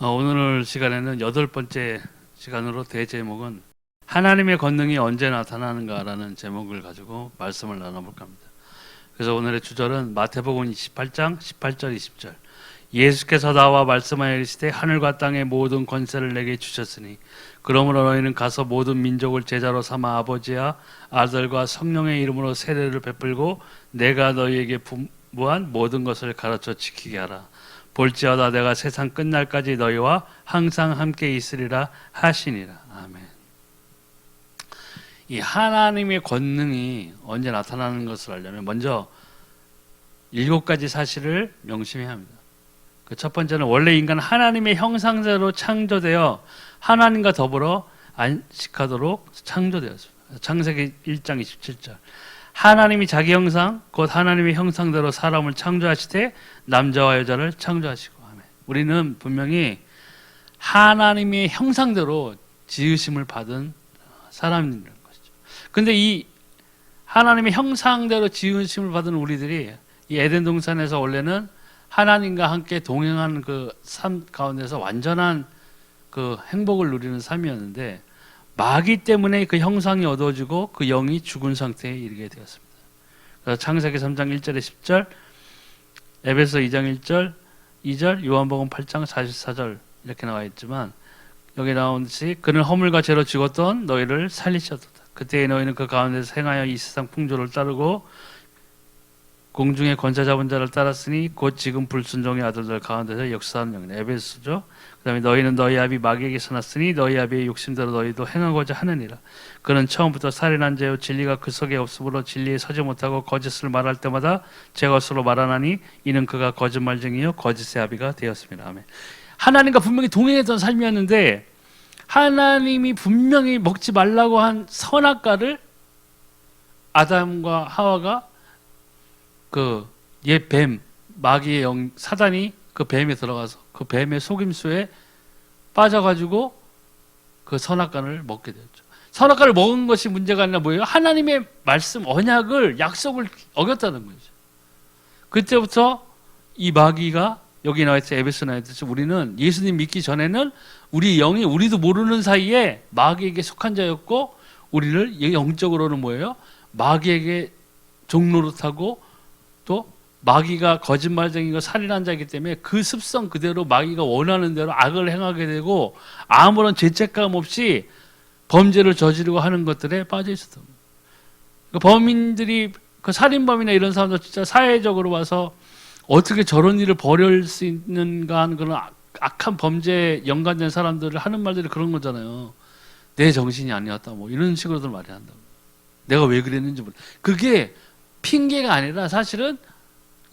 오늘 시간에는 8번째 시간으로 대제목은 하나님의 권능이 언제 나타나는가라는 제목을 가지고 말씀을 나눠볼까 합니다. 그래서 오늘의 주절은 마태복음 28장 18절 20절. 예수께서 나와 말씀하여 이르시되 하늘과 땅의 모든 권세를 내게 주셨으니 그러므로 너희는 가서 모든 민족을 제자로 삼아 아버지와 아들과 성령의 이름으로 세례를 베풀고 내가 너희에게 분부한 모든 것을 가르쳐 지키게 하라. 볼지어다 내가 세상 끝날까지 너희와 항상 함께 있으리라 하시니라. 아멘. 이 하나님의 권능이 언제 나타나는 것을 알려면 먼저 7가지 사실을 명심해야 합니다. 그 첫 번째는 원래 인간은 하나님의 형상대로 창조되어 하나님과 더불어 안식하도록 창조되었습니다. 창세기 1장 27절. 하나님이 자기 형상 곧 하나님의 형상대로 사람을 창조하시되 남자와 여자를 창조하시고. 아멘. 우리는 분명히 하나님의 형상대로 지으심을 받은 사람이라는 것이죠. 근데 이 하나님의 형상대로 지으심을 받은 우리들이 이 에덴 동산에서 원래는 하나님과 함께 동행하는 그 삶 가운데서 완전한 그 행복을 누리는 삶이었는데 마귀 때문에 그 형상이 어두워지고 그 영이 죽은 상태에 이르게 되었습니다. 그래서 창세기 3장 1절에 10절, 에베소 2장 1절, 2절, 요한복음 8장 44절 이렇게 나와 있지만 여기 나오듯이 그는 허물과 죄로 죽었던 너희를 살리셨도다. 그때에 너희는 그 가운데서 행하여 이 세상 풍조를 따르고 공중의 권세 잡은 자를 따랐으니 곧 지금 불순종의 아들들 가운데서 역사하는 영이다. 에베소죠. 그 다음에 너희는 너희 아비 마귀에게서 났으니 너희 아비의 욕심대로 너희도 행하고자 하느니라. 그는 처음부터 살인한 자요 진리가 그 속에 없으므로 진리에 서지 못하고 거짓을 말할 때마다 제 것으로 말하나니 이는 그가 거짓말쟁이요 거짓의 아비가 되었습니다. 아멘. 하나님과 분명히 동행했던 삶이었는데 하나님이 분명히 먹지 말라고 한 선악과를 아담과 하와가 그 옛 뱀, 마귀의 영, 사단이 그 뱀에 들어가서 그 뱀의 속임수에 빠져가지고 그 선악과를 먹게 되었죠. 선악과를 먹은 것이 문제가 아니라 뭐예요? 하나님의 말씀, 언약을, 약속을 어겼다는 거죠. 그때부터 이 마귀가 여기 나와 있듯이 에베소 나와 있듯이 우리는 예수님 믿기 전에는 우리 영이 우리도 모르는 사이에 마귀에게 속한 자였고 우리를 영적으로는 뭐예요? 마귀에게 종노릇하고 또 마귀가 거짓말쟁이고 살인한 자이기 때문에 그 습성 그대로 마귀가 원하는 대로 악을 행하게 되고 아무런 죄책감 없이 범죄를 저지르고 하는 것들에 빠져 있었던 거예요. 그 범인들이 그 살인범이나 이런 사람들 진짜 사회적으로 봐서 어떻게 저런 일을 벌일 수 있는가 하는 그런 악한 범죄에 연관된 사람들을 하는 말들이 그런 거잖아요. 내 정신이 아니었다 뭐 이런 식으로들 말이 한다고. 내가 왜 그랬는지 모르. 그게 핑계가 아니라 사실은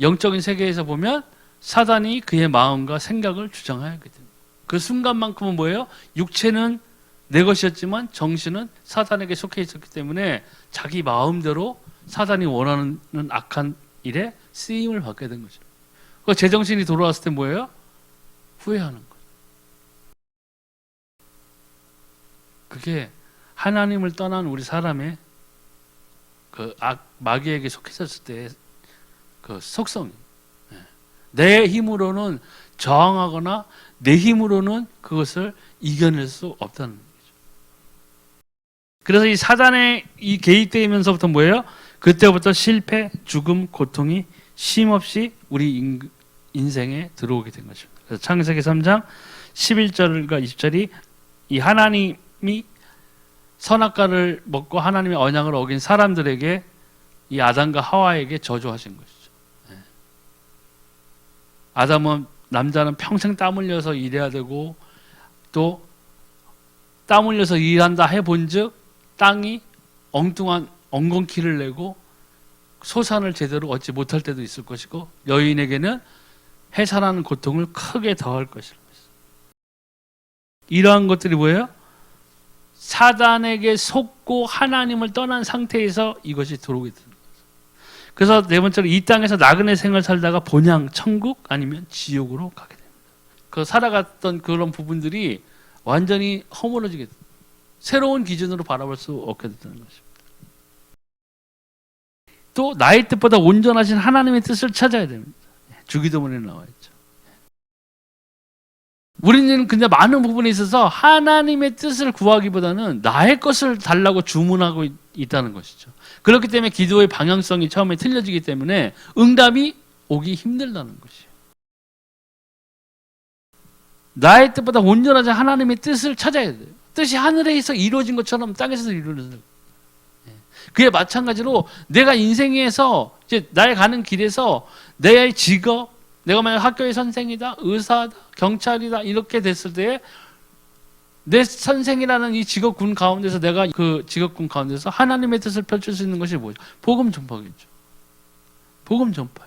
영적인 세계에서 보면 사단이 그의 마음과 생각을 주장하게 됩니다. 그 순간만큼은 뭐예요? 육체는 내 것이었지만 정신은 사단에게 속해 있었기 때문에 자기 마음대로 사단이 원하는 악한 일에 쓰임을 받게 된 거죠. 그 제정신이 돌아왔을 때 뭐예요? 후회하는 거죠. 그게 하나님을 떠난 우리 사람의 그 마귀에게 속해졌을 때 그 속성이 내 힘으로는 저항하거나 내 힘으로는 그것을 이겨낼 수 없다는 거죠. 그래서 이 사단의 이 개입되면서부터 뭐예요? 그때부터 실패, 죽음, 고통이 쉼없이 우리 인생에 들어오게 된 것입니다. 그래서 창세기 3장 11절과 20절이 이 하나님이 선악과를 먹고 하나님의 언약을 어긴 사람들에게 이 아담과 하와에게 저주하신 것이죠. 아담은 남자는 평생 땀 흘려서 일해야 되고 또 땀 흘려서 일한다 해본즉 땅이 엉뚱한 엉겅퀴를 내고 소산을 제대로 얻지 못할 때도 있을 것이고 여인에게는 해산하는 고통을 크게 더할 것이라고 했어요. 이러한 것들이 뭐예요? 사단에게 속고 하나님을 떠난 상태에서 이것이 들어오게 되는 거예요. 그래서 네 번째로 이 땅에서 나그네 생을 살다가 본향 천국 아니면 지옥으로 가게 됩니다. 그 살아갔던 그런 부분들이 완전히 허물어지게 됩니다. 새로운 기준으로 바라볼 수 없게 되는 것입니다. 또 나의 뜻보다 온전하신 하나님의 뜻을 찾아야 됩니다. 주기도문에 나와 있죠. 우리는 근데 많은 부분에 있어서 하나님의 뜻을 구하기보다는 나의 것을 달라고 주문하고 있다는 것이죠. 그렇기 때문에 기도의 방향성이 처음에 틀려지기 때문에 응답이 오기 힘들다는 것이에요. 나의 뜻보다 온전하지 하나님의 뜻을 찾아야 돼요. 뜻이 하늘에서 이루어진 것처럼 땅에서도 이루어져요. 그에 마찬가지로 내가 인생에서 이제 나의 가는 길에서 내 직업, 내가 만약 학교의 선생이다, 의사다, 경찰이다 이렇게 됐을 때 내 선생이라는 이 직업군 가운데서 내가 그 직업군 가운데서 하나님의 뜻을 펼칠 수 있는 것이 뭐죠? 복음 전파겠죠. 복음 전파.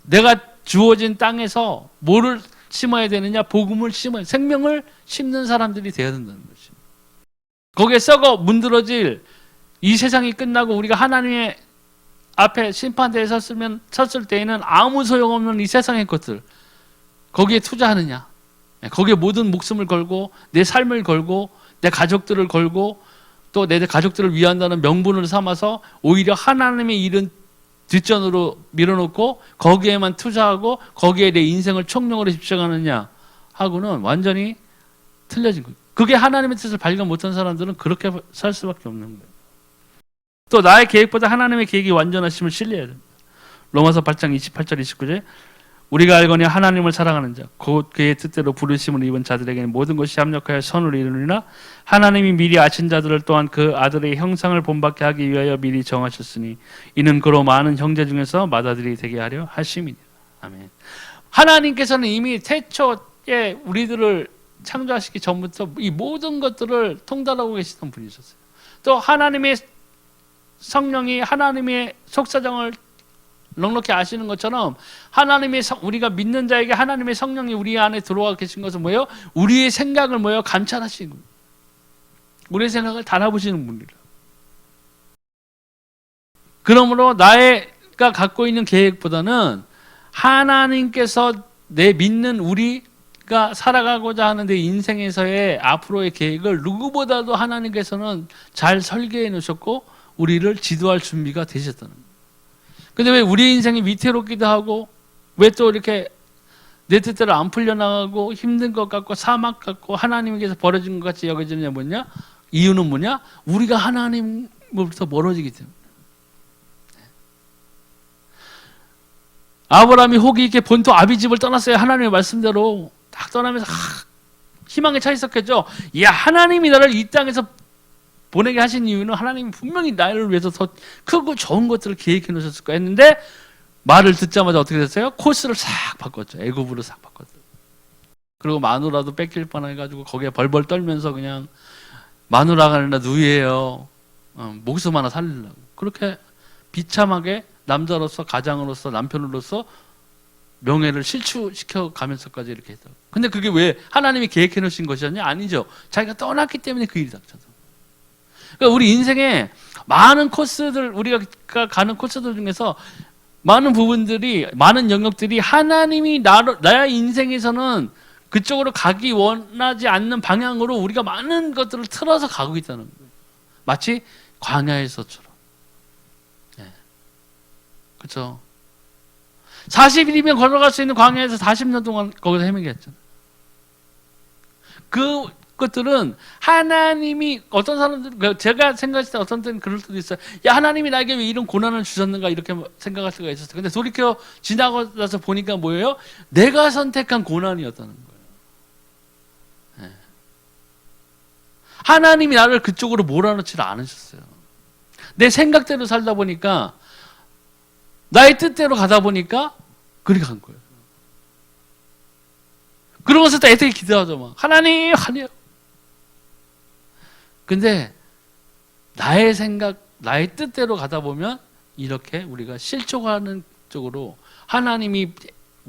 내가 주어진 땅에서 뭐를 심어야 되느냐? 복음을 심어야, 생명을 심는 사람들이 되어야 된다는 것입니다. 거기에 썩어 문드러질 이 세상이 끝나고 우리가 하나님의 앞에 심판대에 섰을 때에는 아무 소용없는 이 세상의 것들 거기에 투자하느냐, 거기에 모든 목숨을 걸고 내 삶을 걸고 내 가족들을 걸고 또 내 가족들을 위한다는 명분을 삼아서 오히려 하나님의 일은 뒷전으로 밀어놓고 거기에만 투자하고 거기에 내 인생을 총력으로 집중하느냐 하고는 완전히 틀려진 거예요. 그게 하나님의 뜻을 발견 못한 사람들은 그렇게 살 수밖에 없는 거예요. 또 나의 계획보다 하나님의 계획이 완전하심을 신뢰해야 됩니다. 로마서 8장 28절 29절 우리가 알거니 하나님을 사랑하는 자 곧 그의 뜻대로 부르심을 입은 자들에게는 모든 것이 합력하여 선을 이루느니라. 하나님이 미리 아신 자들을 또한 그 아들의 형상을 본받게 하기 위하여 미리 정하셨으니 이는 그로 많은 형제 중에서 맏아들이 되게 하려 하심이니라. 아멘. 하나님께서는 이미 태초에 우리들을 창조하시기 전부터 이 모든 것들을 통달하고 계시던 분이셨어요. 또 하나님의 성령이 하나님의 속사정을 넉넉히 아시는 것처럼 하나님의 우리가 믿는 자에게 하나님의 성령이 우리 안에 들어와 계신 것은 뭐예요? 우리의 생각을 뭐예요? 감찰하시는 거예요. 우리의 생각을 달아보시는 분이라. 그러므로 나가 갖고 있는 계획보다는 하나님께서 내 믿는 우리가 살아가고자 하는 내 인생에서의 앞으로의 계획을 누구보다도 하나님께서는 잘 설계해 놓으셨고 우리를 지도할 준비가 되셨다는 거예요. 근데 왜 우리 인생이 위태롭기도 하고 왜 또 이렇게 내 뜻대로 안 풀려나가고 힘든 것 같고 사막 같고 하나님께서 버려진 것 같이 여겨지느냐 뭐냐? 이유는 뭐냐? 우리가 하나님으로부터 멀어지기 때문에. 아브라함이 호기 있게 본토 아비집을 떠났어요. 하나님의 말씀대로 딱 떠나면서 희망에 차 있었겠죠. 야, 하나님이 나를 이 땅에서 보내게 하신 이유는 하나님이 분명히 나를 위해서 더 크고 좋은 것들을 계획해 놓으셨을 거야 했는데 말을 듣자마자 어떻게 됐어요? 코스를 싹 바꿨죠. 애굽으로 싹 바꿨죠. 그리고 마누라도 뺏길 뻔해가지고 거기에 벌벌 떨면서 그냥 마누라가 아니라 누이예요. 목숨 하나 살리려고. 그렇게 비참하게 남자로서 가장으로서 남편으로서 명예를 실추시켜 가면서까지 이렇게 했다고. 근데 그게 왜 하나님이 계획해 놓으신 것이었냐? 아니죠. 자기가 떠났기 때문에 그 일이 닥쳐서. 그러니까 우리 인생에 많은 코스들, 우리가 가는 코스들 중에서 많은 부분들이, 많은 영역들이 하나님이 나의 인생에서는 그쪽으로 가기 원하지 않는 방향으로 우리가 많은 것들을 틀어서 가고 있다는 거예요. 마치 광야에서처럼. 네. 그렇죠. 40일이면 걸어갈 수 있는 광야에서 40년 동안 거기서 헤매겠잖아요. 그것들은 하나님이 어떤 사람들, 제가 생각했을 때 어떤 때는 그럴 때도 있어요. 야, 하나님이 나에게 왜 이런 고난을 주셨는가 이렇게 생각할 때가 있었어요. 근데 돌이켜 지나고 나서 보니까 뭐예요? 내가 선택한 고난이었다는 거예요. 네. 하나님이 나를 그쪽으로 몰아넣지를 않으셨어요. 내 생각대로 살다 보니까 나의 뜻대로 가다 보니까 그렇게 간 거예요. 그러면서 또 애들이 기도하죠. 막 하나님. 근데 나의 생각, 나의 뜻대로 가다 보면 이렇게 우리가 실족하는 쪽으로 하나님이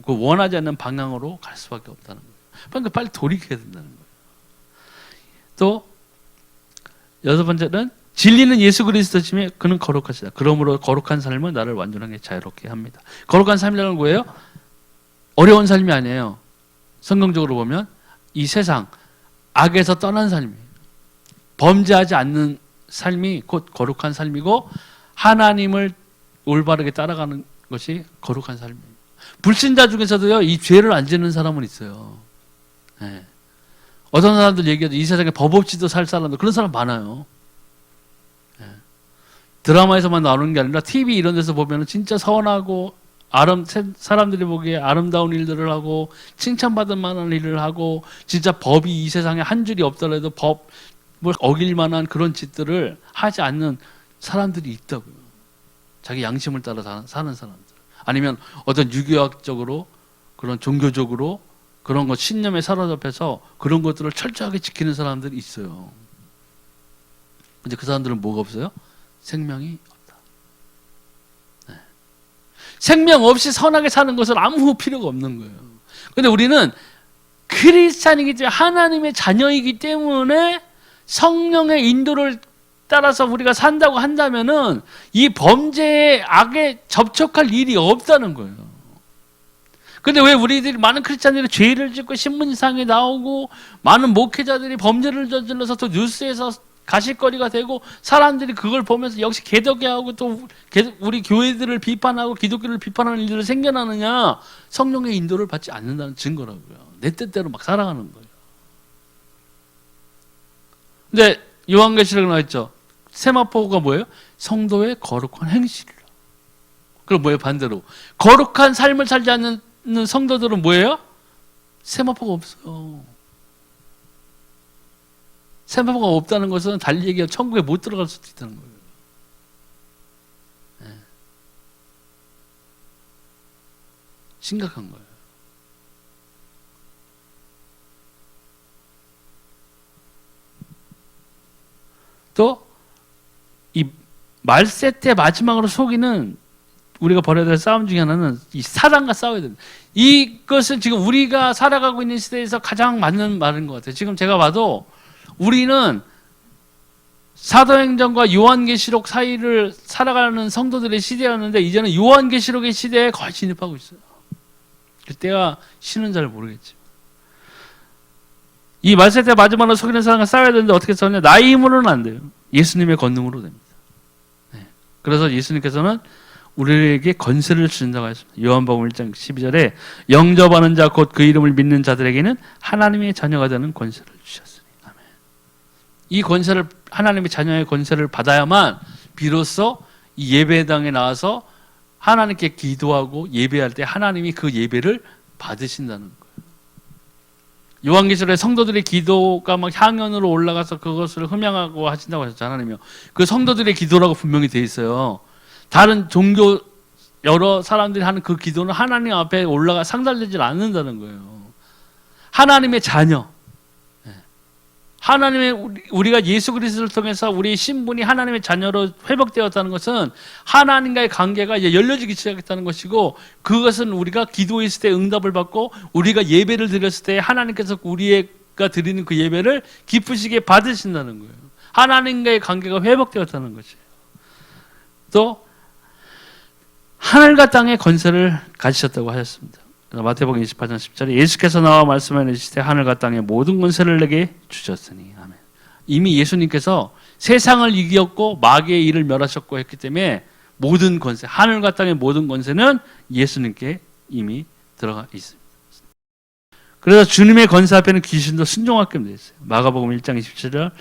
원하지 않는 방향으로 갈 수밖에 없다는 거예요. 그러니까 빨리 돌이켜야 된다는 거예요. 또 여섯 번째는 진리는 예수 그리스도시며 그는 거룩하시다. 그러므로 거룩한 삶은 나를 완전하게 자유롭게 합니다. 거룩한 삶이라는 건 뭐예요? 어려운 삶이 아니에요. 성경적으로 보면 이 세상 악에서 떠난 삶이에요. 범죄하지 않는 삶이 곧 거룩한 삶이고 하나님을 올바르게 따라가는 것이 거룩한 삶이에요. 불신자 중에서도요, 이 죄를 안 짓는 사람은 있어요. 예. 어떤 사람들 얘기하죠. 이 세상에 법 없이도 살 사람들, 그런 사람 많아요. 예. 드라마에서만 나오는 게 아니라 TV 이런 데서 보면 진짜 선하고 사람들이 보기에 아름다운 일들을 하고 칭찬받을 만한 일을 하고 진짜 법이 이 세상에 한 줄이 없더라도 법을 어길 만한 그런 짓들을 하지 않는 사람들이 있다고요. 자기 양심을 따라 사는 사람들. 아니면 어떤 유교학적으로 그런 종교적으로 그런 것 신념에 사로잡혀서 그런 것들을 철저하게 지키는 사람들이 있어요. 근데 그 사람들은 뭐가 없어요? 생명이 없다. 네. 생명 없이 선하게 사는 것은 아무 필요가 없는 거예요. 근데 우리는 크리스찬이기 때문에 하나님의 자녀이기 때문에 성령의 인도를 따라서 우리가 산다고 한다면은 이 범죄의 악에 접촉할 일이 없다는 거예요. 근데 왜 우리들이 많은 크리스찬들이 죄를 짓고 신문상에 나오고 많은 목회자들이 범죄를 저질러서 또 뉴스에서 가십거리가 되고 사람들이 그걸 보면서 역시 개독해하고 또 우리 교회들을 비판하고 기독교를 비판하는 일들이 생겨나느냐? 성령의 인도를 받지 않는다는 증거라고요. 내 뜻대로 막 살아가는 거예요. 근데 요한계시록에 나와 있죠. 세마포가 뭐예요? 성도의 거룩한 행실이라. 그럼 뭐예요? 반대로 거룩한 삶을 살지 않는 성도들은 뭐예요? 세마포가 없어요. 세마포가 없다는 것은 달리 얘기하면 천국에 못 들어갈 수도 있다는 거예요. 네. 심각한 거예요. 또 이 말세 때 마지막으로 속이는 우리가 벌여야 될 싸움 중에 하나는 이 사단과 싸워야 됩니다. 이것은 지금 우리가 살아가고 있는 시대에서 가장 맞는 말인 것 같아요. 지금 제가 봐도 우리는 사도행전과 요한계시록 사이를 살아가는 성도들의 시대였는데 이제는 요한계시록의 시대에 거의 진입하고 있어요. 그때가 쉬는 잘 모르겠지만 이 말세 때 마지막으로 속이는 사람과 싸워야 되는데 어떻게 싸우냐? 나의 힘으로는 안 돼요. 예수님의 권능으로 됩니다. 네. 그래서 예수님께서는 우리에게 권세를 주신다고 했습니다. 요한복음 1장 12절에 영접하는 자 곧 그 이름을 믿는 자들에게는 하나님의 자녀가 되는 권세를 주셨으니. 아멘. 이 권세를 하나님의 자녀의 권세를 받아야만 비로소 이 예배당에 나와서 하나님께 기도하고 예배할 때 하나님이 그 예배를 받으신다는 거예요. 요한계시록에 성도들의 기도가 막 향연으로 올라가서 그것을 흠양하고 하신다고 하셨잖아요. 하나님이요. 그 성도들의 기도라고 분명히 돼 있어요. 다른 종교 여러 사람들이 하는 그 기도는 하나님 앞에 올라가 상달되지 않는다는 거예요. 하나님의 자녀, 하나님의 우리가 예수 그리스도를 통해서 우리의 신분이 하나님의 자녀로 회복되었다는 것은 하나님과의 관계가 이제 열려지기 시작했다는 것이고 그것은 우리가 기도했을 때 응답을 받고 우리가 예배를 드렸을 때 하나님께서 우리가 드리는 그 예배를 기쁘시게 받으신다는 거예요. 하나님과의 관계가 회복되었다는 것이에요. 또 하늘과 땅의 권세를 가지셨다고 하셨습니다. 마태복음 28장 10절에 예수께서 나와 말씀하시되 하늘과 땅의 모든 권세를 내게 주셨으니. 아멘. 이미 예수님께서 세상을 이겼고 마귀의 일을 멸하셨고 했기 때문에 모든 권세, 하늘과 땅의 모든 권세는 예수님께 이미 들어가 있습니다. 그래서 주님의 권세 앞에는 귀신도 순종하게 되어 있어요. 마가복음 1장 27절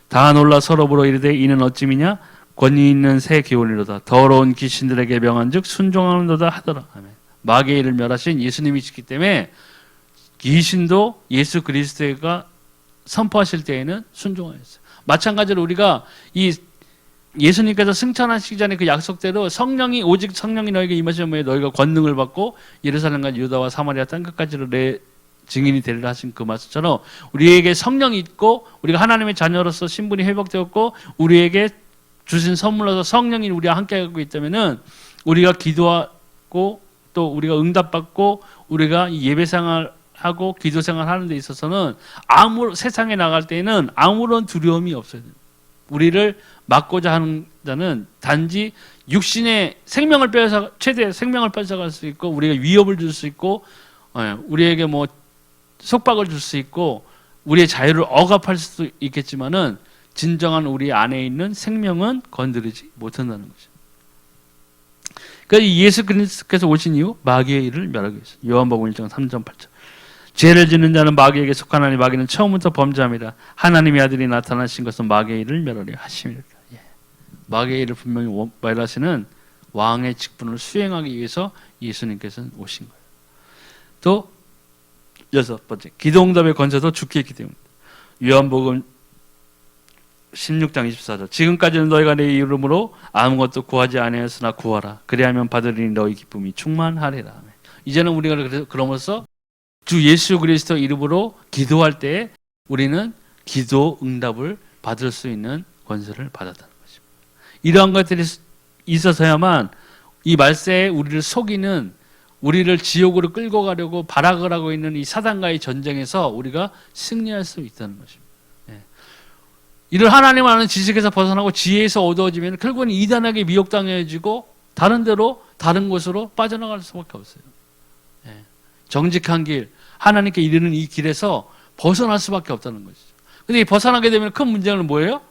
다 놀라 서로 보러 이르되 이는 어찌미냐 권위 있는 새 기원이로다 더러운 귀신들에게 명한즉 순종하는도다 하더라. 아멘. 마귀의 일을 멸하신 예수님이시기 때문에 귀신도 예수 그리스도가 선포하실 때에는 순종하였어요. 마찬가지로 우리가 이 예수님께서 승천하시기 전에 그 약속대로 성령이 오직 성령이 너에게 임하시면 너희가 권능을 받고 예루살렘과 유다와 사마리아 땅끝까지로 내 증인이 되리라 하신 그 말씀처럼 우리에게 성령이 있고 우리가 하나님의 자녀로서 신분이 회복되었고 우리에게 주신 선물로서 성령이 우리와 함께하고 있다면은 우리가 기도하고 또 우리가 응답받고 우리가 예배생활하고 기도생활 하는 데 있어서는 세상에 나갈 때에는 아무런 두려움이 없어야 돼요. 우리를 막고자 하는 자는 단지 육신의 생명을 최대 생명을 뺏어갈 수 있고 우리가 위협을 줄 수 있고 우리에게 뭐 속박을 줄 수 있고 우리의 자유를 억압할 수도 있겠지만은 진정한 우리 안에 있는 생명은 건드리지 못한다는 거죠. 그러니까 예수 그리스도께서 오신 이후 마귀의 일을 멸하기 위해서. 요한복음 1장 3절 8절. 죄를 짓는 자는 마귀에게 속하나니 마귀는 처음부터 범죄함이라. 하나님의 아들이 나타나신 것은 마귀의 일을 멸하려 하심이라. 예. 마귀의 일을 분명히 멸하시는 왕의 직분을 수행하기 위해서 예수님께서는 오신 거예요. 또 여섯 번째, 기도응답의 권세도 주께 기도입니다. 요한복음 16장 24절. 지금까지는 너희가 내 이름으로 아무것도 구하지 아니하였으나 구하라. 그리하면 받으리니 너희 기쁨이 충만하리라. 이제는 우리가 그러면서 주 예수 그리스도 이름으로 기도할 때 우리는 기도 응답을 받을 수 있는 권세를 받았다는 것입니다. 이러한 것들이 있어서야만 이 말세에 우리를 속이는, 우리를 지옥으로 끌고 가려고 발악을 하고 있는 이 사단과의 전쟁에서 우리가 승리할 수 있다는 것입니다. 이를 하나님 아는 지식에서 벗어나고 지혜에서 어두워지면 결국은 이단에게 미혹당해지고 다른 데로, 다른 곳으로 빠져나갈 수밖에 없어요. 정직한 길, 하나님께 이르는 이 길에서 벗어날 수밖에 없다는 것이죠. 근데 벗어나게 되면 큰 문제는 뭐예요?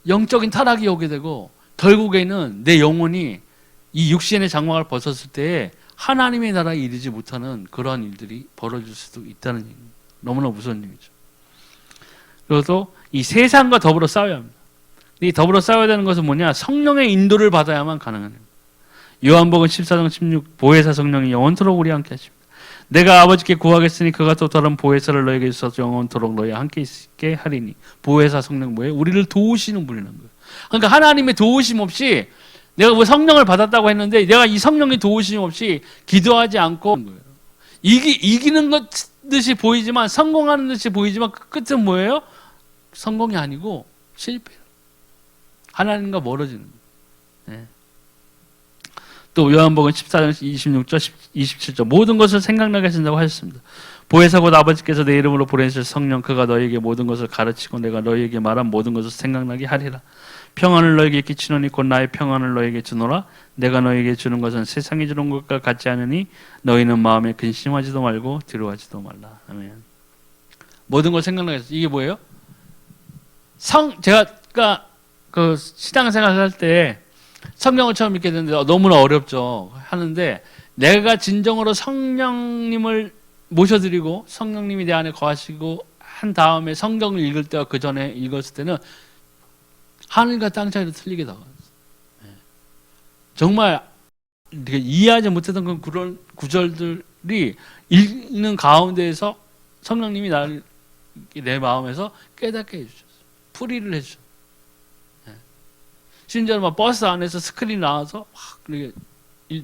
영적인 타락이 오게 되고 결국에는 내 영혼이 이 육신의 장막을 벗었을 때에 하나님의 나라에 이르지 못하는 그러한 일들이 벌어질 수도 있다는 얘기입니다. 너무나 무서운 얘기죠. 그래서 이 세상과 더불어 싸워야 합니다. 이 더불어 싸워야 되는 것은 뭐냐? 성령의 인도를 받아야만 가능한 겁니다. 요한복음 14장 16, 보혜사 성령이 영원토록 우리와 함께 하십니다. 내가 아버지께 구하겠으니 그가 또 다른 보혜사를 너에게 주셔서 영원토록 너희와 함께 있게 하리니. 보혜사 성령 뭐예요? 우리를 도우시는 분이라는 거예요. 그러니까 하나님의 도우심 없이 내가 뭐 성령을 받았다고 했는데 내가 이 성령의 도우심 없이 기도하지 않고 거예요. 이기는 것 듯이 보이지만, 성공하는 듯이 보이지만 그 끝은 뭐예요? 성공이 아니고 실패. 하나님과 멀어지는 거예요. 또 요한복음 14장 26절 27절 모든 것을 생각나게 하신다고 하셨습니다. 보혜사 곧 아버지께서 내 이름으로 보내실 성령, 그가 너희에게 모든 것을 가르치고 내가 너희에게 말한 모든 것을 생각나게 하리라. 평안을 너희에게 끼치노니 곧 나의 평안을 너희에게 주노라. 내가 너희에게 주는 것은 세상이 주는 것과 같지 않으니 너희는 마음에 근심하지도 말고 두려워하지도 말라. 아멘. 모든 걸 생각나게 해서 이게 뭐예요? 제가 그 신앙생활 할 때 성경을 처음 읽게 됐는데 너무나 어렵죠. 하는데 내가 진정으로 성령님을 모셔드리고 성령님이 내 안에 거하시고 한 다음에 성경을 읽을 때와 그 전에 읽었을 때는 하늘과 땅 차이로 틀리게 나왔어요. 정말 이해하지 못했던 그런 구절들이 읽는 가운데에서 성령님이 나를 내 마음에서 깨닫게 해주셨어요. 풀이를 해주셨어요. 심지어 막 버스 안에서 스크린 나와서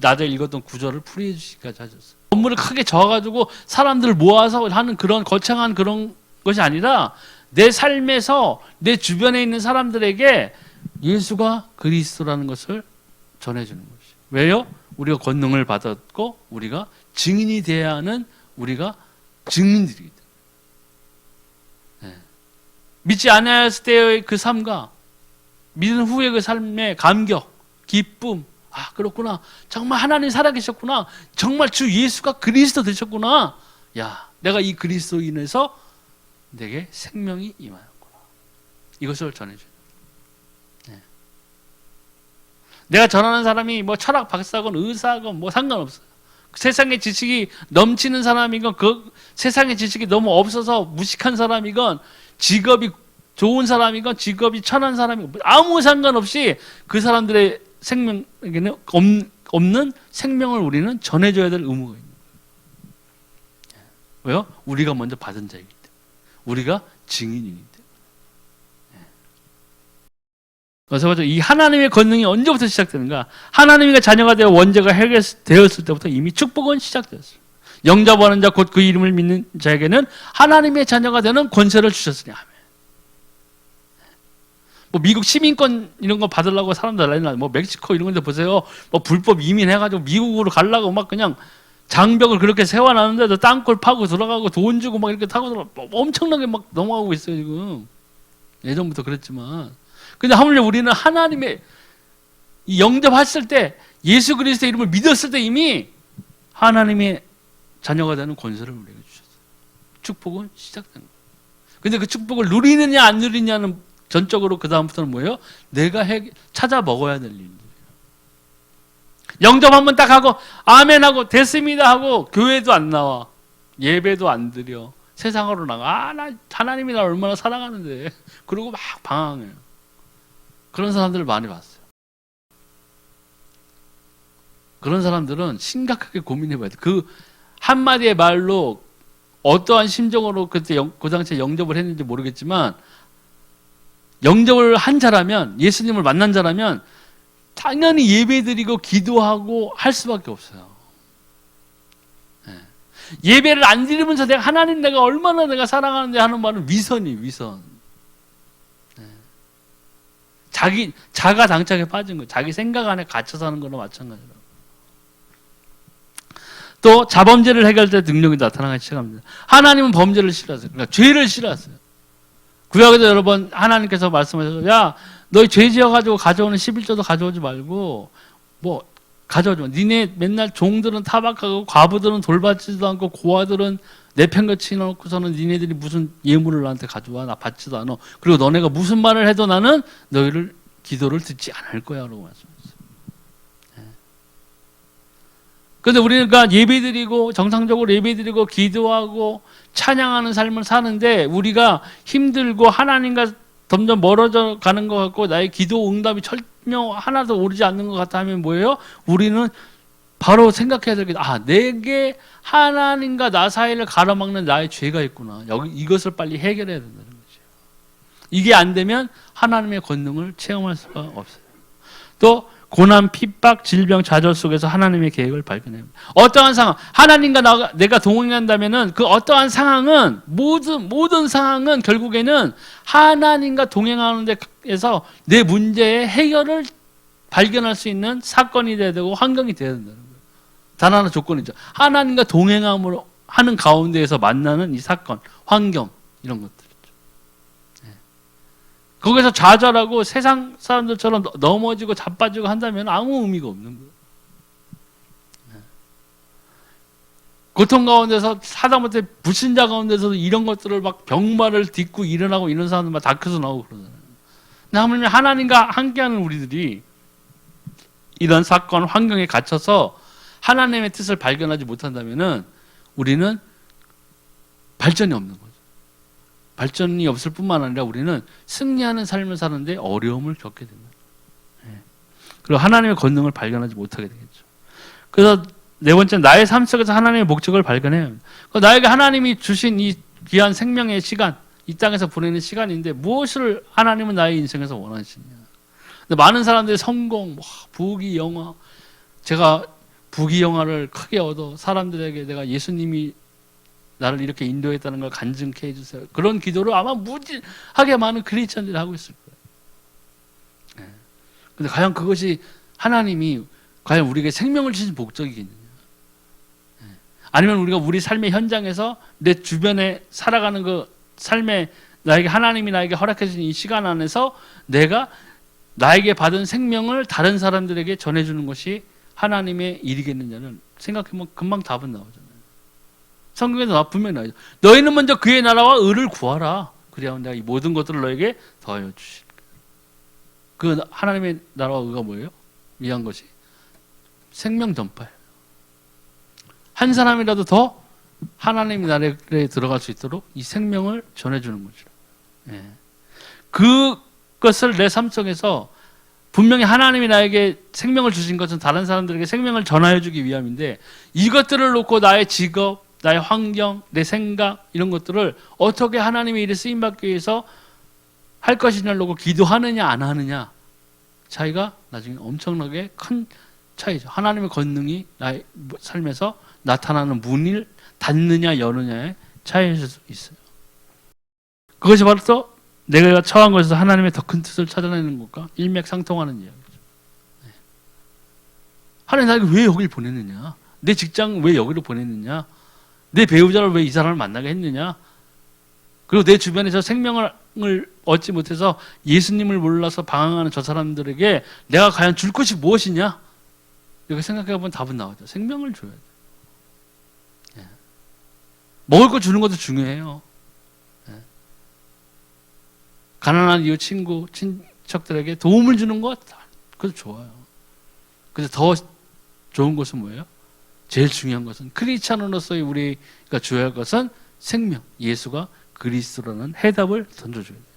낮에 읽었던 구절을 풀이해 주시기까지 하셨어요. 건물을 크게 저어가지고 사람들을 모아서 하는 그런 거창한 그런 것이 아니라 내 삶에서 내 주변에 있는 사람들에게 예수가 그리스도라는 것을 전해주는 것이죠. 왜요? 우리가 권능을 받았고 우리가 증인이 되어야 하는 우리가 증인들이기 때문에 믿지 않았을 때의 그 삶과 믿은 후의 그 삶의 감격, 기쁨, 아 그렇구나, 정말 하나님 살아계셨구나, 정말 주 예수가 그리스도 되셨구나, 야 내가 이 그리스도로 인해서 내게 생명이 임하였구나, 이것을 전해줘요. 내가 전하는 사람이 뭐 철학 박사건 의사건 뭐 상관없어요. 세상의 지식이 넘치는 사람이건 그 세상의 지식이 너무 없어서 무식한 사람이건 직업이 좋은 사람이건 직업이 천한 사람이건 아무 상관없이 그 사람들의 생명에게는 없는 생명을 우리는 전해줘야 될 의무가 있는 거예요. 왜요? 우리가 먼저 받은 자이기 때문에, 우리가 증인이기 때문에. 그래서 이 하나님의 권능이 언제부터 시작되는가? 하나님의 자녀가 되어 원죄가 해결되었을 때부터 이미 축복은 시작되었어요. 영접하는 자 곧 그 이름을 믿는 자에게는 하나님의 자녀가 되는 권세를 주셨으니 아멘. 뭐 미국 시민권 이런 거 받으려고 사람들 난리 나. 뭐 멕시코 이런 데 보세요. 뭐 불법 이민해가지고 미국으로 가려고 막 그냥 장벽을 그렇게 세워놨는데도 땅굴 파고 들어가고 돈 주고 막 이렇게 타고 들어가 엄청나게 막 넘어가고 있어요 지금. 예전부터 그랬지만. 근데 하물며 우리는 하나님의 이 영접했을 때 예수 그리스도의 이름을 믿었을 때 이미 하나님의 자녀가 되는 권세를 우리에게 주셨어요. 축복은 시작된 거예요. 근데 그 축복을 누리느냐 안 누리느냐는 전적으로 그 다음부터는 뭐예요? 내가 찾아 먹어야 될 일들이에요. 영접 한번 딱 하고 아멘 하고 됐습니다 하고 교회도 안 나와. 예배도 안 드려. 세상으로 나가. 나 하나님이 나 얼마나 사랑하는데. 그러고 막 방황해요. 그런 사람들을 많이 봤어요. 그런 사람들은 심각하게 고민해 봐야 돼. 그 한마디의 말로 어떠한 심정으로 그때 그 당시에 영접을 했는지 모르겠지만 영접을 한 자라면, 예수님을 만난 자라면 당연히 예배드리고 기도하고 할 수밖에 없어요. 예배를 안 드리면서 내가 하나님 내가 얼마나 내가 사랑하는데 하는 말은 위선이 위선. 자가 당착에 빠진 거예요. 자기 생각 안에 갇혀 사는 거나 마찬가지라고. 또 자범죄를 해결될 능력이 나타나기 시작합니다. 하나님은 범죄를 싫어하세요. 그러니까 죄를 싫어하세요. 구약에도 여러 번 하나님께서 말씀하셔서 야 너희 죄 지어가지고 가져오는 11조도 가져오지 말고 뭐 가져오지 마. 니네 맨날 종들은 타박하고 과부들은 돌받지도 않고 고아들은 내팽개치 놓고서는 니네들이 무슨 예물을 나한테 가져와 나 받지도 않아. 그리고 너네가 무슨 말을 해도 나는 너희를 기도를 듣지 않을 거야 라고 말씀하셨어요. 그런데 우리가 예배드리고 정상적으로 예배드리고 기도하고 찬양하는 삶을 사는데 우리가 힘들고 하나님과 점점 멀어져 가는 것 같고 나의 기도 응답이 전혀 하나도 오르지 않는 것 같다 하면 뭐예요? 우리는 바로 생각해야 될 게 내게 하나님과 나 사이를 가로막는 나의 죄가 있구나. 이것을 빨리 해결해야 된다는 거죠. 이게 안 되면 하나님의 권능을 체험할 수가 없어요. 또 고난, 핍박, 질병, 좌절 속에서 하나님의 계획을 발견해요. 어떠한 상황, 하나님과 내가 동행한다면은 그 어떠한 상황은 모든 상황은 결국에는 하나님과 동행하는 데에서 내 문제의 해결을 발견할 수 있는 사건이 돼야 되고 환경이 돼야 된다는 거예요. 단 하나 조건이죠. 하나님과 동행함으로 하는 가운데에서 만나는 이 사건, 환경 이런 것들. 거기서 좌절하고 세상 사람들처럼 넘어지고 자빠지고 한다면 아무 의미가 없는 거예요. 고통 가운데서 하다못해 불신자 가운데서도 이런 것들을 막 병마를 딛고 일어나고 이런 사람들 막 다크서 나오고 그러잖아요. 근데 하나님과 함께하는 우리들이 이런 사건 환경에 갇혀서 하나님의 뜻을 발견하지 못한다면은 우리는 발전이 없는 거예요. 발전이 없을 뿐만 아니라 우리는 승리하는 삶을 사는데 어려움을 겪게 됩니다. 그리고 하나님의 권능을 발견하지 못하게 되겠죠. 그래서 네 번째, 나의 삶 속에서 하나님의 목적을 발견해야 합니다. 나에게 하나님이 주신 이 귀한 생명의 시간, 이 땅에서 보내는 시간인데 무엇을 하나님은 나의 인생에서 원하시느냐. 근데 많은 사람들이 성공, 부귀, 영화, 제가 부귀, 영화를 크게 얻어 사람들에게 내가 예수님이 나를 이렇게 인도했다는 걸 간증케 해주세요. 그런 기도를 아마 무지하게 많은 크리스천들이 하고 있을 거예요. 근데 과연 그것이 하나님이 과연 우리에게 생명을 주신 목적이겠느냐? 아니면 우리가 우리 삶의 현장에서 내 주변에 살아가는 그 삶에 하나님이 나에게 허락해 주신 이 시간 안에서 내가 나에게 받은 생명을 다른 사람들에게 전해주는 것이 하나님의 일이겠느냐는 생각해보면 금방 답은 나오잖아요. 성경에도 분명히 나오죠. 너희는 먼저 그의 나라와 의를 구하라. 그래야 내가 이 모든 것들을 너에게 더하여 주실 거예요. 그 하나님의 나라와 의가 뭐예요? 위한 것이 생명 전파예요. 한 사람이라도 더 하나님의 나라에 들어갈 수 있도록 이 생명을 전해주는 거죠. 그것을 내 삶 속에서 분명히 하나님이 나에게 생명을 주신 것은 다른 사람들에게 생명을 전하여 주기 위함인데 이것들을 놓고 나의 직업, 나의 환경, 내 생각 이런 것들을 어떻게 하나님의 일에 쓰임받기 위해서 할 것이냐를 놓고 기도하느냐 안 하느냐 차이가 나중에 엄청나게 큰 차이죠. 하나님의 권능이 나의 삶에서 나타나는 문을 닫느냐 여느냐의 차이일 수 있어요. 그것이 바로 또 내가 처한 것에서 하나님의 더 큰 뜻을 찾아내는 것과 일맥상통하는 이야기죠. 하나님 나에게 왜 여기를 보냈느냐? 내 직장 왜 여기로 보냈느냐? 내 배우자를 왜 이 사람을 만나게 했느냐? 그리고 내 주변에서 생명을 얻지 못해서 예수님을 몰라서 방황하는 저 사람들에게 내가 과연 줄 것이 무엇이냐? 이렇게 생각해보면 답은 나오죠. 생명을 줘야 돼요. 먹을 거 주는 것도 중요해요. 가난한 이웃 친구, 친척들에게 도움을 주는 것 그것도 좋아요. 그래서 더 좋은 것은 뭐예요? 제일 중요한 것은 크리스찬으로서의 우리가 주어야 할 것은 생명, 예수가 그리스도라는 해답을 던져줘야 돼요.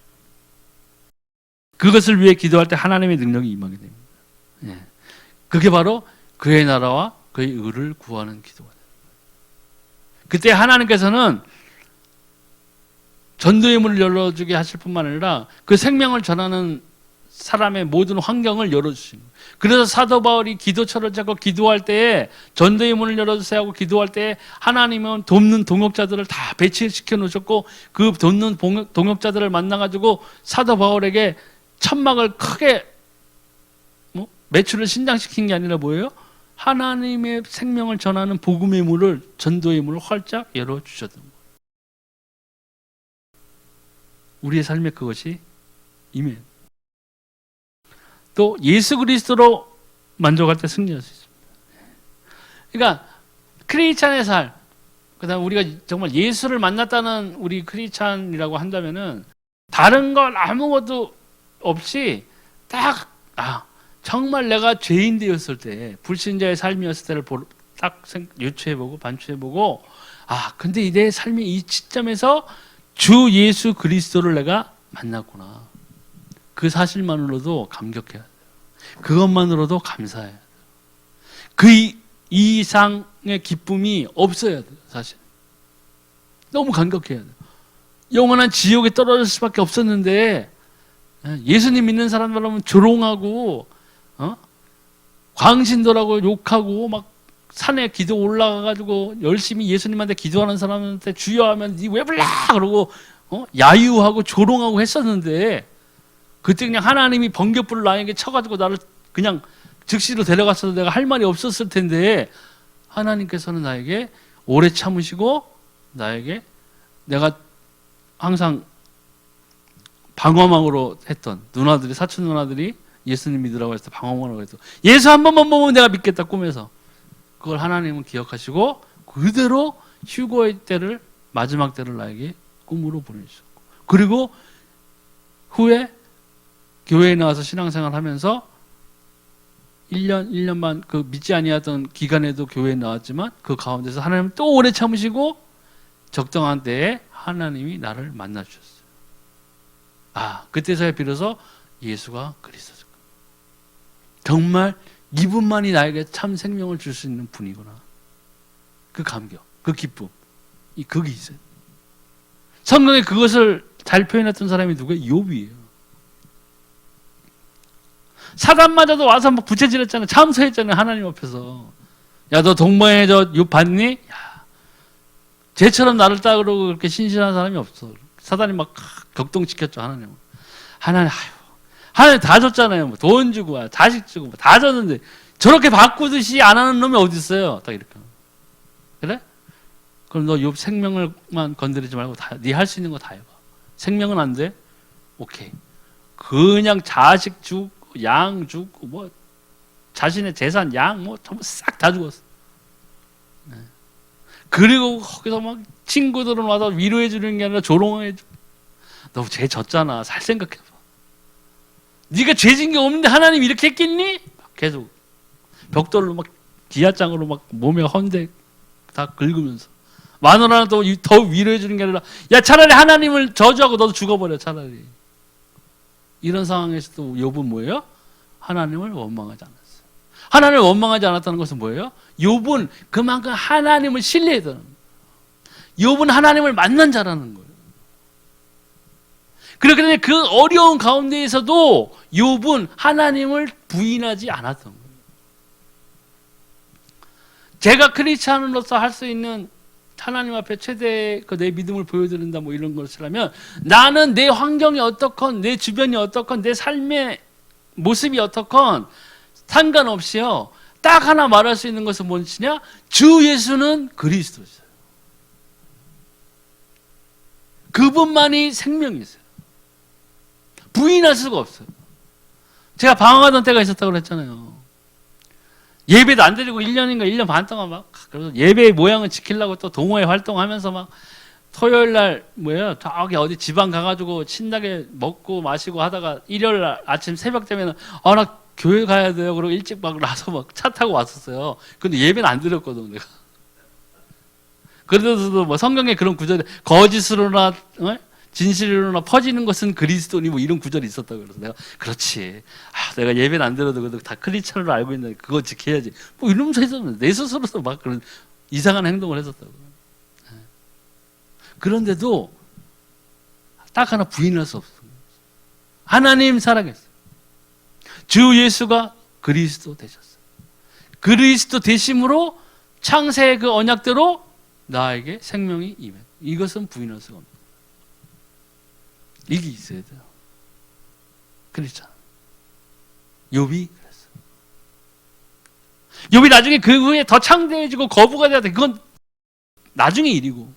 그것을 위해 기도할 때 하나님의 능력이 임하게 됩니다. 예. 그게 바로 그의 나라와 그의 의를 구하는 기도가 돼요. 그때 하나님께서는 전도의 문을 열어주게 하실 뿐만 아니라 그 생명을 전하는 사람의 모든 환경을 열어주신 거예요. 그래서 사도 바울이 기도처를 잡고 기도할 때에 전도의 문을 열어주세요 하고 기도할 때에 하나님은 돕는 동역자들을 다 배치시켜 놓으셨고 그 돕는 동역자들을 만나가지고 사도 바울에게 천막을 크게 매출을 신장시킨 게 아니라 뭐예요? 하나님의 생명을 전하는 복음의 문을, 전도의 문을 활짝 열어주셨던 거예요. 우리의 삶에 그것이 임해요. 또 예수 그리스도로 만족할 때 승리할 수 있습니다. 그러니까 크리스찬의 삶, 그다음 우리가 정말 예수를 만났다는 우리 크리스찬이라고 한다면은 다른 걸 아무것도 없이 딱 정말 내가 죄인 되었을 때, 불신자의 삶이었을 때를 딱 유추해보고 반추해보고 근데 내 삶의 이 시점에서 주 예수 그리스도를 내가 만났구나. 그 사실만으로도 감격해야 돼요. 그것만으로도 감사해야 돼요. 그 이상의 기쁨이 없어야 돼요. 사실 너무 감격해야 돼요. 영원한 지옥에 떨어질 수밖에 없었는데 예수님 믿는 사람들은 조롱하고 광신도라고 욕하고 막 산에 기도 올라가가지고 열심히 예수님한테 기도하는 사람한테 주여 하면 니 왜 불러 그러고 야유하고 조롱하고 했었는데 그때 그냥 하나님이 번갯불을 나에게 쳐가지고 나를 그냥 즉시로 데려갔어도 내가 할 말이 없었을 텐데 하나님께서는 나에게 오래 참으시고 나에게 내가 항상 방어망으로 했던 누나들이, 사촌 누나들이 예수님 믿으라고 했을 때 방어망으로 했어. 예수 한 번만 보면 내가 믿겠다 꿈에서. 그걸 하나님은 기억하시고 그대로 휴거의 때를, 마지막 때를 나에게 꿈으로 보내주셨고, 그리고 후에 교회에 나와서 신앙생활 하면서 1년 반 그 믿지 아니하던 기간에도 교회에 나왔지만 그 가운데서 하나님 또 오래 참으시고 적당한 때에 하나님이 나를 만나 주셨어요. 그때서야 비로소 예수가 그리스도죠. 정말 이분만이 나에게 참 생명을 줄 수 있는 분이구나. 그 감격, 그 기쁨, 그게 있어요. 성경에 그것을 잘 표현했던 사람이 누구예요? 욥이에요. 사단마저도 와서 막 부채질했잖아요. 참소했잖아요. 하나님 앞에서. 야, 너 동방에 욥 봤니? 야, 쟤처럼 나를 따르고 그렇게 신실한 사람이 없어. 사단이 막 격동시켰죠. 하나님 다 줬잖아요. 뭐 돈 주고 자식 주고 뭐 다 줬는데 저렇게 바꾸듯이 안 하는 놈이 어디 있어요? 딱 이렇게. 그래? 그럼 너 욥 생명을만 건드리지 말고 네 할 수 있는 거 다 해봐. 생명은 안 돼? 오케이. 그냥 자식 주고 양 주고 뭐 자신의 재산 양 뭐 전부 싹 다 죽었어. 네. 그리고 거기서 막 친구들은 와서 위로해 주는 게 아니라 조롱해 줘. 너 죄 졌잖아. 살 생각해봐. 네가 죄진 게 없는데 하나님 이렇게 했겠니? 계속 벽돌로 막 기아장으로 막 몸에 헌데 다 긁으면서 마누라는 또 더 위로해 주는 게 아니라 야 차라리 하나님을 저주하고 너도 죽어버려 차라리. 이런 상황에서도 욥은 뭐예요? 하나님을 원망하지 않았어요. 하나님을 원망하지 않았다는 것은 뭐예요? 욥은 그만큼 하나님을 신뢰했다는 거예요. 욥은 하나님을 만난 자라는 거예요. 그런데 그 어려운 가운데에서도 욥은 하나님을 부인하지 않았던 거예요. 제가 크리스찬으로서 할 수 있는 하나님 앞에 최대 내 믿음을 보여드린다 뭐 이런 것이라면 나는 내 환경이 어떻건 내 주변이 어떻건 내 삶의 모습이 어떻건 상관없이요. 딱 하나 말할 수 있는 것은 무엇이냐? 주 예수는 그리스도죠. 그분만이 생명이세요. 부인할 수가 없어요. 제가 방황하던 때가 있었다고 그랬잖아요. 예배도 안 드리고 1년인가 1년 반 동안 막 그래서 예배의 모양을 지키려고 또 동호회 활동하면서 막 토요일 날 저기 어디 지방 가가지고 신나게 먹고 마시고 하다가 일요일 날 아침 새벽 되면은 나 교회 가야 돼요. 그러고 일찍 막 나서 막 차 타고 왔었어요. 근데 예배는 안 드렸거든 내가. 그래서도 뭐 성경에 그런 구절이 거짓으로나 진실로나 퍼지는 것은 그리스도니 뭐 이런 구절이 있었다고. 그래서 내가 그렇지. 내가 예배는 안 드려도 그래도 다 크리스천으로 알고 있는데 그거 지켜야지. 뭐 이러면서 했었는데 내 스스로도 막 그런 이상한 행동을 했었다고. 그런데도 딱 하나 부인할 수 없어요. 하나님 살아계세요. 주 예수가 그리스도 되셨어요. 그리스도 되심으로 창세의 그 언약대로 나에게 생명이 임해. 이것은 부인할 수가 없는 거예요. 이게 있어야 돼요. 그렇잖아. 욥이 그랬어요. 욥이 나중에 그 후에 더 창대해지고 거부가 돼야 돼. 그건 나중에 일이고.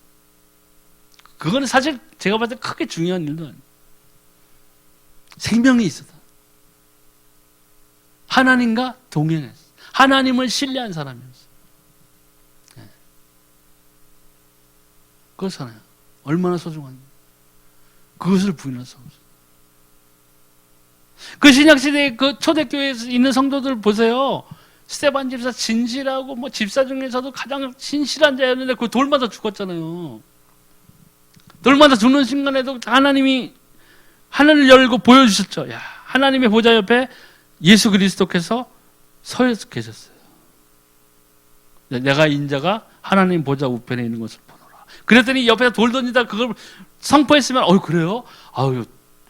그거는 사실 제가 봤을 때 크게 중요한 일도 아니에요. 생명이 있었다. 하나님과 동행했어. 하나님을 신뢰한 사람이었어. 네. 그렇잖아요. 얼마나 소중한지. 그것을 부인할 수 없어요. 그 신약시대의 그 초대교회에 있는 성도들 보세요. 스데반 집사 진실하고 뭐 집사 중에서도 가장 신실한 자였는데 그 돌 맞아 죽었잖아요. 돌 맞아 죽는 순간에도 하나님이 하늘을 열고 보여주셨죠. 야, 하나님의 보좌 옆에 예수 그리스도께서 서 계셨어요. 내가 인자가 하나님 보좌 우편에 있는 것을 보노라. 그랬더니 옆에서 돌 던지다 그걸 선포했으면 그래요?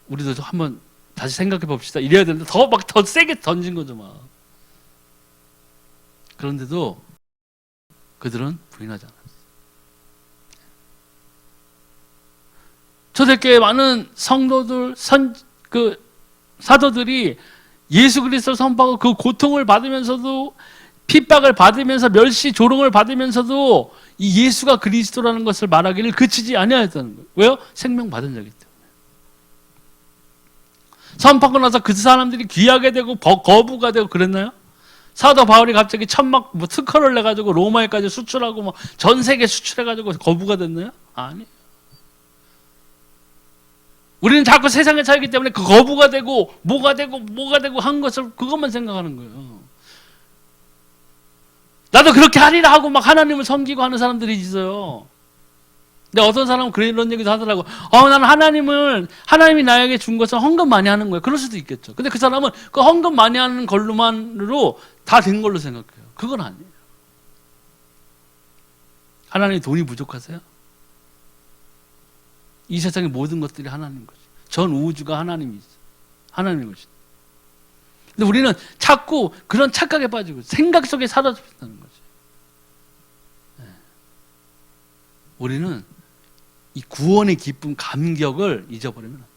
우리도 한번 다시 생각해 봅시다. 이래야 되는데 더 세게 던진 거죠 막. 그런데도 그들은 부인하지 않았어요. 초대교회 많은 성도들, 사도들이 예수 그리스도를 선포하고 그 고통을 받으면서도 핍박을 받으면서 멸시, 조롱을 받으면서도 이 예수가 그리스도라는 것을 말하기를 그치지 아니하였다는 거예요. 왜요? 생명 받은 자이기 때문에. 선포하고 나서 그 사람들이 귀하게 되고 거부가 되고 그랬나요? 사도 바울이 갑자기 천막 특허를 내가지고 로마에까지 수출하고 전 세계 수출해가지고 거부가 됐나요? 아니. 우리는 자꾸 세상에 살기 때문에 그 거부가 되고 뭐가 되고 한 것을 그것만 생각하는 거예요. 나도 그렇게 하리라 하고 막 하나님을 섬기고 하는 사람들이 있어요. 근데 어떤 사람은 그런 얘기도 하더라고. 나는 하나님이 나에게 준 것은 헌금 많이 하는 거예요. 그럴 수도 있겠죠. 근데 그 사람은 그 헌금 많이 하는 걸로만으로 다 된 걸로 생각해요. 그건 아니에요. 하나님 돈이 부족하세요? 이 세상의 모든 것들이 하나님인 거죠. 전 우주가 하나님이 있어요. 하나님인 것이죠. 근데 우리는 자꾸 그런 착각에 빠지고 생각 속에 사라져 있다는 거죠. 네. 우리는 이 구원의 기쁨, 감격을 잊어버리면 안 돼요.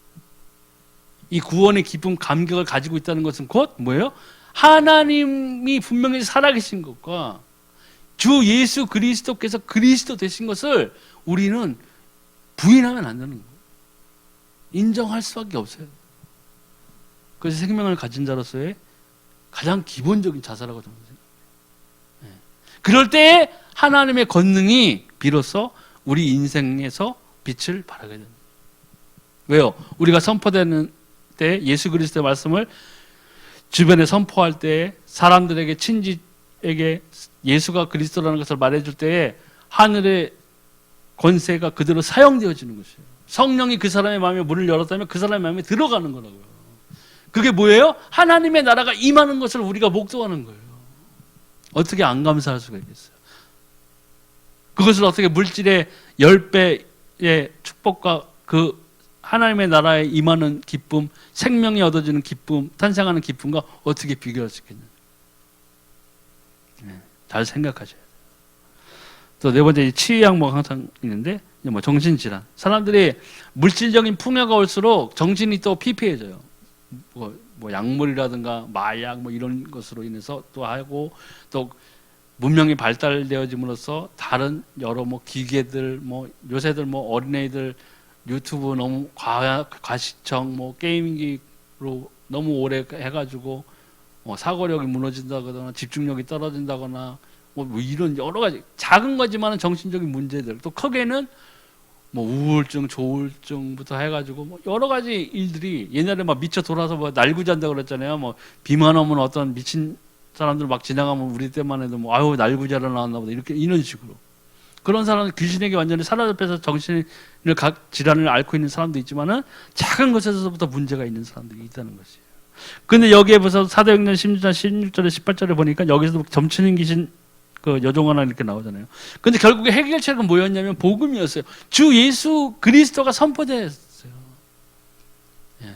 이 구원의 기쁨, 감격을 가지고 있다는 것은 곧 뭐예요? 하나님이 분명히 살아계신 것과 주 예수 그리스도께서 그리스도 되신 것을 우리는 부인하면 안 되는 거예요. 인정할 수밖에 없어요. 그래서 생명을 가진 자로서의 가장 기본적인 자세라고 저는 생각해요. 네. 그럴 때 하나님의 권능이 비로소 우리 인생에서 빛을 발하게 됩니다. 왜요? 우리가 선포되는 때 예수 그리스도의 말씀을 주변에 선포할 때 사람들에게 친지에게 예수가 그리스도라는 것을 말해줄 때에 하늘의 권세가 그대로 사용되어지는 것이에요. 성령이 그 사람의 마음에 문을 열었다면 그 사람의 마음에 들어가는 거라고요. 그게 뭐예요? 하나님의 나라가 임하는 것을 우리가 목도하는 거예요. 어떻게 안 감사할 수가 있겠어요? 그것을 어떻게 물질의 10배의 축복과 그 하나님의 나라에 임하는 기쁨, 생명이 얻어지는 기쁨, 탄생하는 기쁨과 어떻게 비교할 수 있겠냐? 네, 잘 생각하셔야 돼요. 또 네 번째 치유 항목 항상 있는데 정신질환. 사람들이 물질적인 풍요가 올수록 정신이 또 피폐해져요. 뭐 약물이라든가 마약 이런 것으로 인해서 또 하고 또 문명이 발달되어짐으로써 다른 여러 기계들 요새들 어린애들 유튜브 너무 과시청 게임기로 너무 오래 해가지고 사고력이 무너진다거나 집중력이 떨어진다거나 이런 여러 가지 작은 거지만은 정신적인 문제들 또 크게는 뭐 우울증, 조울증부터 해가지고 뭐 여러 가지 일들이 옛날에 막 미쳐 돌아서 뭐 날구잔다 그랬잖아요. 뭐 비만 오면 어떤 미친 사람들 막 지나가면 우리 때만 해도 뭐 아유 날구자라 나왔나 보다 이렇게 이런 식으로 그런 사람은 귀신에게 완전히 사로잡혀서 정신을 각 질환을 앓고 있는 사람도 있지만은 작은 것에서부터 문제가 있는 사람들이 있다는 것이에요. 근데 여기에 벌써 사도행전 16장 16절에 18절에 보니까 여기서도 점치는 귀신 그 여종 하나 이렇게 나오잖아요. 근데 결국에 해결책은 뭐였냐면 복음이었어요. 주 예수 그리스도가 선포되었어요. 예.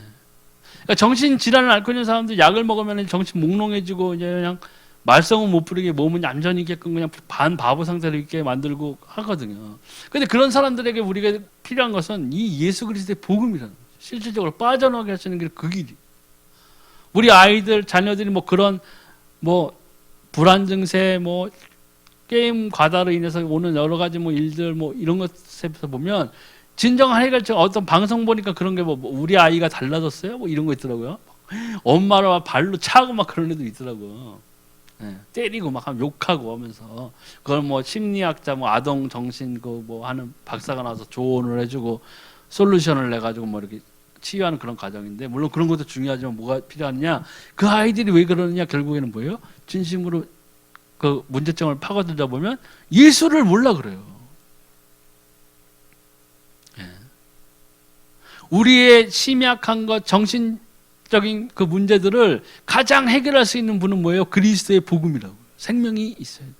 그러니까 정신 질환을 앓고 있는 사람들 약을 먹으면 정신 몽롱해지고 이제 그냥 말썽은 못 부리게 몸은 얌전히 있게끔 그냥 반 바보 상태로 있게 만들고 하거든요. 근데 그런 사람들에게 우리가 필요한 것은 이 예수 그리스도의 복음이라는 거죠. 실질적으로 빠져나가게 하시는 게 그 길이. 우리 아이들 자녀들이 뭐 그런 뭐 불안 증세 뭐 게임 과다로 인해서 오는 여러 가지 뭐 일들 뭐 이런 것에서 보면 진정한 해결책 어떤 방송 보니까 그런 게 뭐 우리 아이가 달라졌어요 뭐 이런 거 있더라고요. 엄마를 발로 차고 막 그런 애도 있더라고요. 네, 때리고 막 욕하고 하면서 그걸 뭐 심리학자 뭐 아동 정신 그 뭐 하는 박사가 나와서 조언을 해주고 솔루션을 내 가지고 뭐 이렇게 치유하는 그런 과정인데 물론 그런 것도 중요하지만 뭐가 필요하냐 그 아이들이 왜 그러느냐 결국에는 뭐예요? 진심으로 그 문제점을 파고들다 보면 예수를 몰라 그래요. 예. 우리의 심약한 것 정신적인 그 문제들을 가장 해결할 수 있는 분은 뭐예요? 그리스도의 복음이라고. 생명이 있어야 돼요.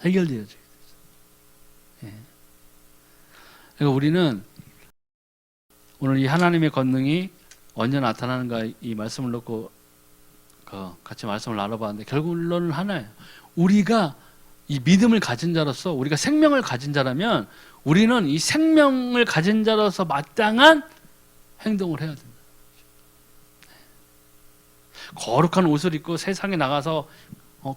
해결되어져야 돼요. 예. 그러니까 우리는 오늘 이 하나님의 권능이 언제 나타나는가 이 말씀을 놓고 같이 말씀을 나눠봤는데 결론은 하나예요. 우리가 이 믿음을 가진 자로서 우리가 생명을 가진 자라면 우리는 이 생명을 가진 자로서 마땅한 행동을 해야 된다. 거룩한 옷을 입고 세상에 나가서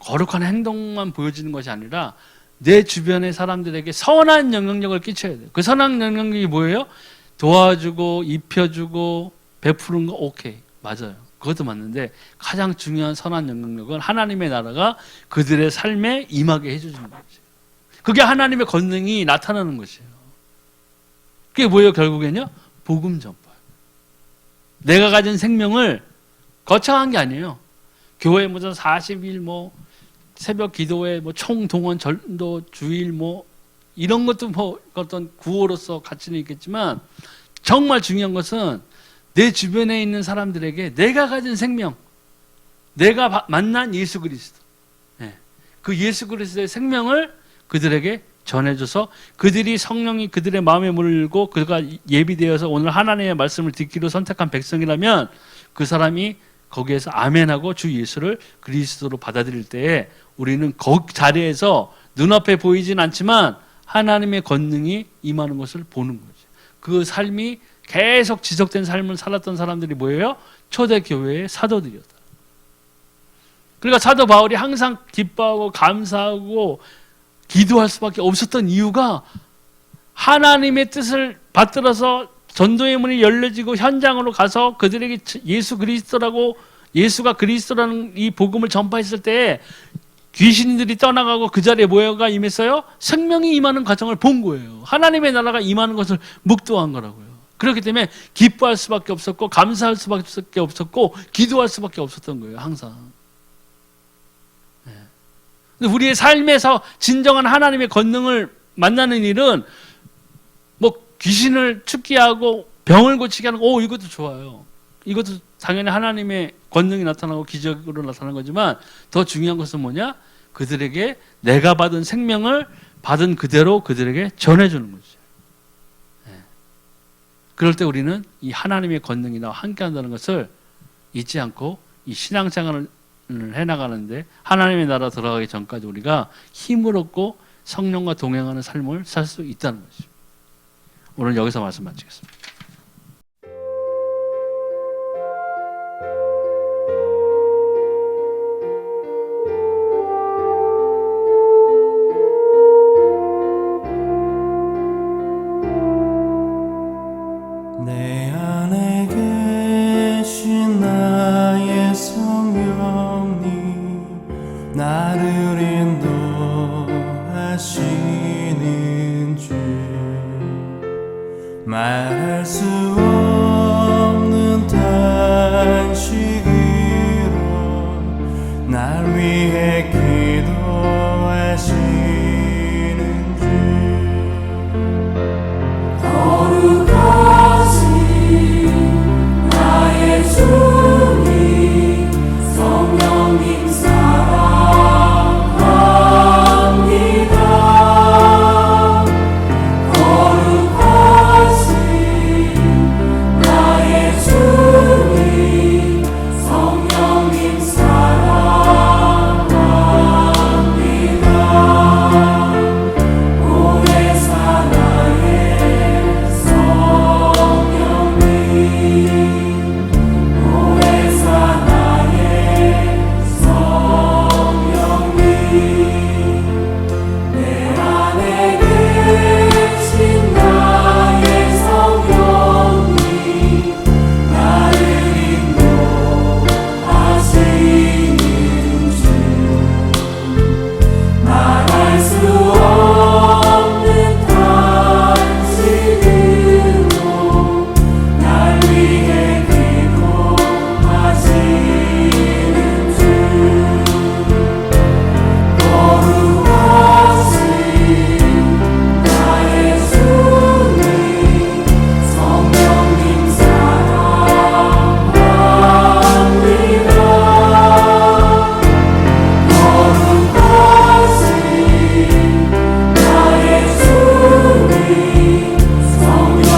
거룩한 행동만 보여지는 것이 아니라 내 주변의 사람들에게 선한 영향력을 끼쳐야 돼요. 그 선한 영향력이 뭐예요? 도와주고 입혀주고 베푸는 거 오케이 맞아요. 그것도 맞는데 가장 중요한 선한 영향력은 하나님의 나라가 그들의 삶에 임하게 해주는 거죠. 그게 하나님의 권능이 나타나는 것이에요. 그게 뭐예요? 결국엔요? 복음 전파. 내가 가진 생명을 거창한 게 아니에요. 교회 무슨 40일 뭐 새벽 기도회 뭐 총동원 전도 주일 뭐 이런 것도 뭐 어떤 구호로서 가치는 있겠지만 정말 중요한 것은 내 주변에 있는 사람들에게 내가 가진 생명, 내가 만난 예수 그리스도, 그 예수 그리스도의 생명을 그들에게 전해줘서 그들이 성령이 그들의 마음에 물고 그가 예비되어서 오늘 하나님의 말씀을 듣기로 선택한 백성이라면 그 사람이 거기에서 아멘하고 주 예수를 그리스도로 받아들일 때에 우리는 그 자리에서 눈앞에 보이진 않지만 하나님의 권능이 임하는 것을 보는 거죠. 그 삶이 계속 지속된 삶을 살았던 사람들이 뭐예요? 초대교회의 사도들이었다. 그러니까 사도 바울이 항상 기뻐하고 감사하고 기도할 수밖에 없었던 이유가 하나님의 뜻을 받들어서 전도의 문이 열려지고 현장으로 가서 그들에게 예수 그리스도라고 예수가 그리스도라는 이 복음을 전파했을 때 귀신들이 떠나가고 그 자리에 뭐가 임했어요? 생명이 임하는 과정을 본 거예요. 하나님의 나라가 임하는 것을 묵도한 거라고요. 그렇기 때문에 기뻐할 수밖에 없었고 감사할 수밖에 없었고 기도할 수밖에 없었던 거예요. 항상. 우리의 삶에서 진정한 하나님의 권능을 만나는 일은 뭐 귀신을 춥게 하고 병을 고치게 하는 거 이것도 좋아요. 이것도 당연히 하나님의 권능이 나타나고 기적으로 나타나는 거지만 더 중요한 것은 뭐냐? 그들에게 내가 받은 생명을 받은 그대로 그들에게 전해주는 거죠. 그럴 때 우리는 이 하나님의 권능이 나와 함께한다는 것을 잊지 않고 이 신앙생활을 해나가는데 하나님의 나라 들어가기 전까지 우리가 힘을 얻고 성령과 동행하는 삶을 살 수 있다는 것이죠. 오늘 여기서 말씀 마치겠습니다. 내 안에 계신 나의 성령님 나를 인도하시는 주 말할 수 없는 탄식으로 날 위해 기도하시는 주 거룩하신 나의 주님 성령님 사랑합니다. 거룩하신 나의 주님 성령님 사랑합니다. 오래 사나의 성령님 오래 사나의 성령님 내 안에 계신 나의 성령님 나를 인도하시는 주 말할 수 없는 탄식으로 날 위해 기도하시는 주 거룩하신 나의 주님 성령님 사랑합니다. 거룩하신 나의 주님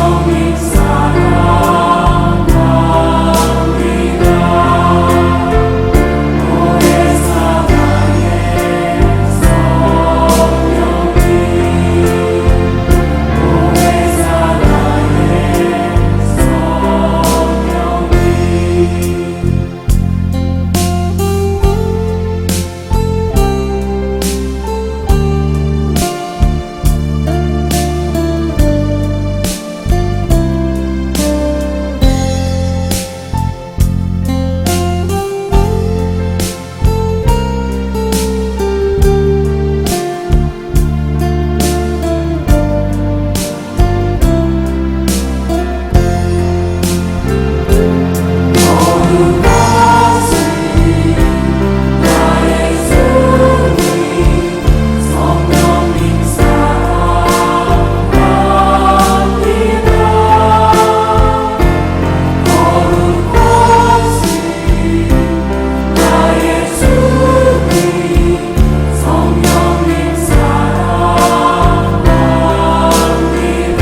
성령님 사랑합니다.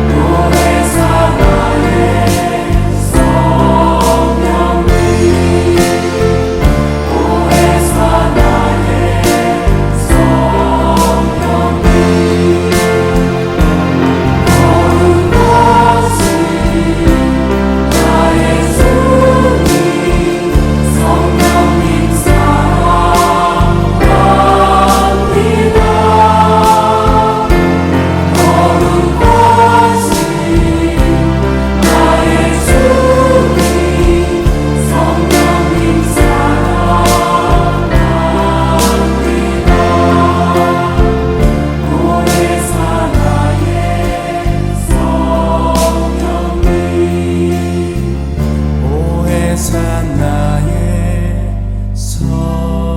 오래 사나의 성령님 오래 오해 산 나의 성